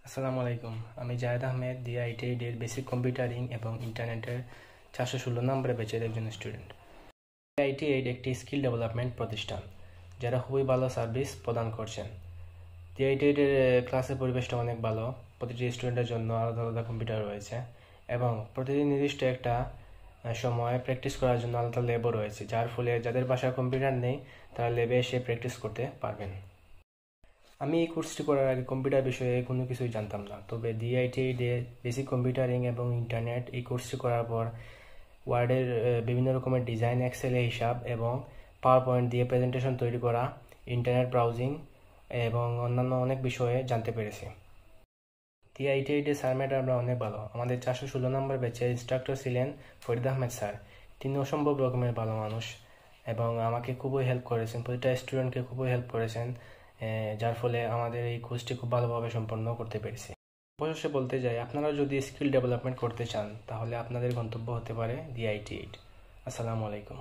আসসালামু আলাইকুম। আমি জায়েদ আহমেদ, DITAID এর বেসিক কম্পিউটারিং এবং ইন্টারনেটের 416 নম্বরের ব্যাচের একজন স্টুডেন্ট। DITAID একটি স্কিল ডেভেলপমেন্ট প্রতিষ্ঠান যারা খুবই ভালো সার্ভিস প্রদান করছেন। DITAID এর ক্লাসের পরিবেশটা অনেক ভালো। প্রতিটি স্টুডেন্টের জন্য আলাদা আলাদা কম্পিউটার রয়েছে এবং প্রতিদিন নির্দিষ্ট একটা সময় প্র্যাকটিস করার জন্য আলাদা ল্যাবও রয়েছে, যার ফলে যাদের বাসায় কম্পিউটার নেই তারা ল্যাবে এসে প্র্যাকটিস করতে পারবেন। আমি এই কোর্সটি করার আগে কম্পিউটার বিষয়ে কোনো কিছুই জানতাম না, তবে DITAID এর বেসিক কম্পিউটারিং এবং ইন্টারনেট এই কোর্সটি করার পর ওয়ার্ডের বিভিন্ন রকমের ডিজাইন, এক্সেলে হিসাব এবং পাওয়ার পয়েন্ট দিয়ে প্রেজেন্টেশন তৈরি করা, ইন্টারনেট ব্রাউজিং এবং অন্যান্য অনেক বিষয়ে জানতে পেরেছি। DITAID এর স্যার ম্যাডামরা অনেক ভালো। আমাদের 416 নম্বর ব্যাচের ইনস্ট্রাক্টর ছিলেন ফরিদ আহমেদ স্যার। তিনি অসম্ভব রকমের ভালো মানুষ এবং আমাকে খুবই হেল্প করেছেন, প্রতিটা স্টুডেন্টকে খুবই হেল্প করেছেন, যার ফলে আমাদের এই কোর্সটি খুব ভালোভাবে সম্পন্ন করতে পেরেছি। অবশেষে বলতে যাই, আপনারা যদি স্কিল ডেভেলপমেন্ট করতে চান তাহলে আপনাদের গন্তব্য হতে পারে DITAID। আসসালামু আলাইকুম।